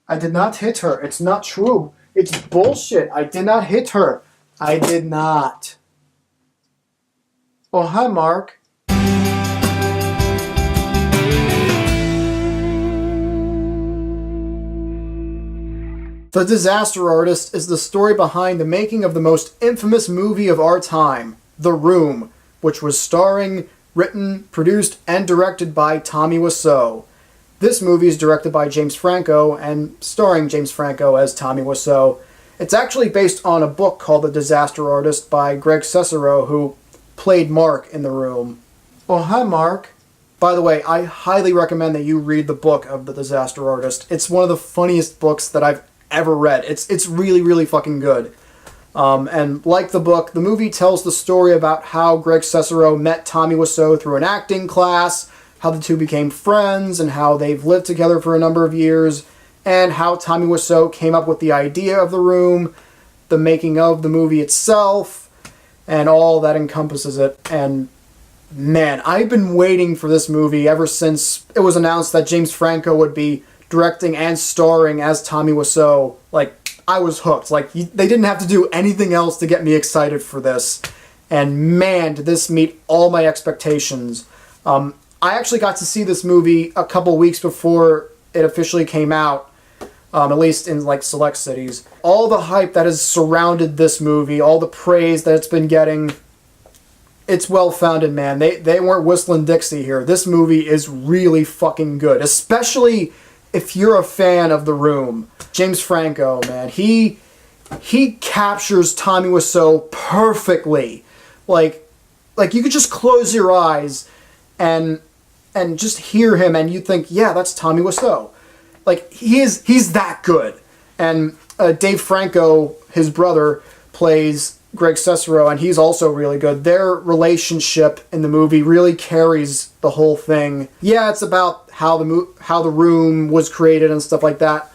I did not hit her. It's not true. It's bullshit. I did not hit her. I did not. Oh, hi, Mark. The Disaster Artist is the story behind the making of the most infamous movie of our time, The Room, which was starring, written, produced, and directed by Tommy Wiseau. This movie is directed by James Franco and starring James Franco as Tommy Wiseau. It's actually based on a book called The Disaster Artist by Greg Sestero, who played Mark in The Room. Oh, hi, Mark. By the way, I highly recommend that you read the book of The Disaster Artist. It's one of the funniest books that I've ever read. It's really, really fucking good. And like the book, the movie tells the story about how Greg Sestero met Tommy Wiseau through an acting class, how the two became friends, and how they've lived together for a number of years, and how Tommy Wiseau came up with the idea of The Room, the making of the movie itself, and all that encompasses it. And man, I've been waiting for this movie ever since it was announced that James Franco would be directing and starring as Tommy Wiseau. Like, I was hooked. Like, they didn't have to do anything else to get me excited for this. And man, did this meet all my expectations. I actually got to see this movie a couple weeks before it officially came out, at least in like select cities. All the hype that has surrounded this movie, all the praise that it's been getting, it's well-founded, man. They weren't whistling Dixie here. This movie is really fucking good, especially if you're a fan of The Room. James Franco, man, he captures Tommy Wiseau perfectly. Like you could just close your eyes and just hear him and you think, yeah, that's Tommy Wiseau. Like, he's that good. And Dave Franco, his brother, plays Greg Sestero, and he's also really good. Their relationship in the movie really carries the whole thing. Yeah, it's about how the room was created and stuff like that,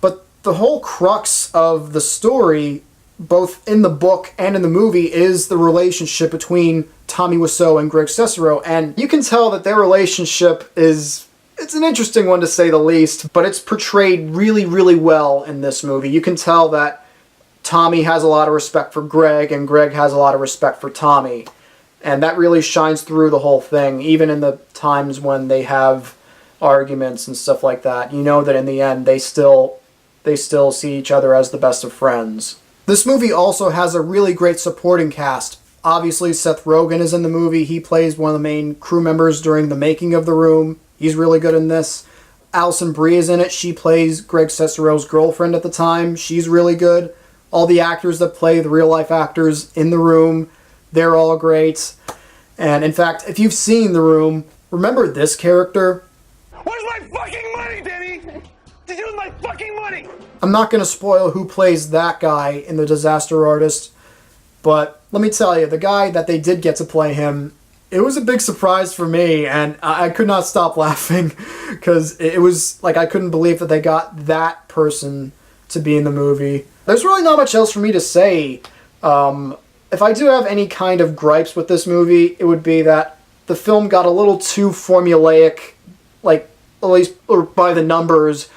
but the whole crux of the story, both in the book and in the movie, is the relationship between Tommy Wiseau and Greg Sestero, and you can tell that their relationship it's an interesting one to say the least, but it's portrayed really, really well in this movie. You can tell that Tommy has a lot of respect for Greg, and Greg has a lot of respect for Tommy. And that really shines through the whole thing, even in the times when they have arguments and stuff like that. You know that in the end, they still see each other as the best of friends. This movie also has a really great supporting cast. Obviously, Seth Rogen is in the movie. He plays one of the main crew members during the making of The Room. He's really good in this. Alison Brie is in it. She plays Greg Sestero's girlfriend at the time. She's really good. All the actors that play the real-life actors in The Room, they're all great. And in fact, if you've seen The Room, remember this character? Where's my fucking money, Denny? Did you lose my fucking money? I'm not going to spoil who plays that guy in The Disaster Artist, but let me tell you, the guy that they did get to play him, it was a big surprise for me, and I could not stop laughing, because it was like I couldn't believe that they got that person to be in the movie. There's really not much else for me to say. If I do have any kind of gripes with this movie, it would be that the film got a little too formulaic, like, at least or by the numbers,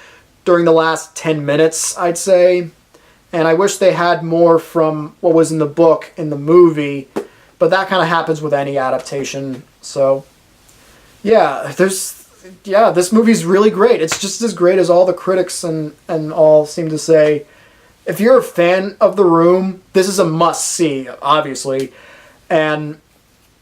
during the last 10 minutes, I'd say. And I wish they had more from what was in the book in the movie, but that kind of happens with any adaptation. So, yeah, this movie's really great. It's just as great as all the critics and all seem to say. If you're a fan of The Room, this is a must-see, obviously. And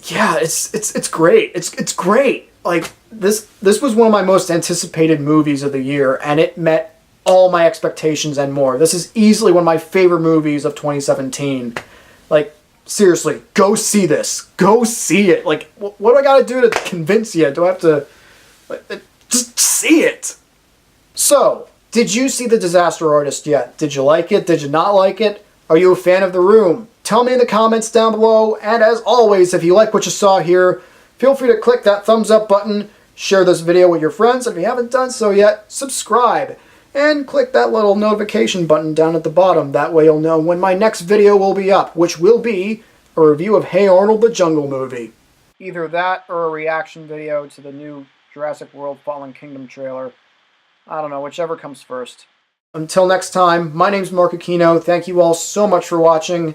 yeah, it's great. It's great. Like, this was one of my most anticipated movies of the year, and it met all my expectations and more. This is easily one of my favorite movies of 2017. Like, seriously, go see this. Go see it. Like, what do I gotta do to convince you? Do I have to... just see it. So, did you see The Disaster Artist yet? Did you like it? Did you not like it? Are you a fan of The Room? Tell me in the comments down below, and as always, if you like what you saw here, feel free to click that thumbs up button, share this video with your friends. If you haven't done so yet, subscribe, and click that little notification button down at the bottom. That way you'll know when my next video will be up, which will be a review of Hey Arnold the Jungle Movie. Either that or a reaction video to the new Jurassic World Fallen Kingdom trailer. I don't know, whichever comes first. Until next time, my name's Marc Aquino. Thank you all so much for watching.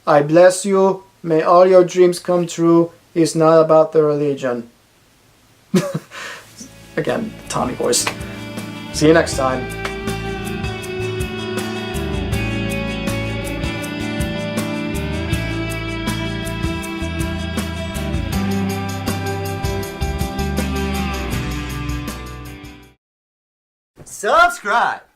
I bless you. May all your dreams come true. It's not about the religion. Again, Tommy voice. See you next time. Subscribe!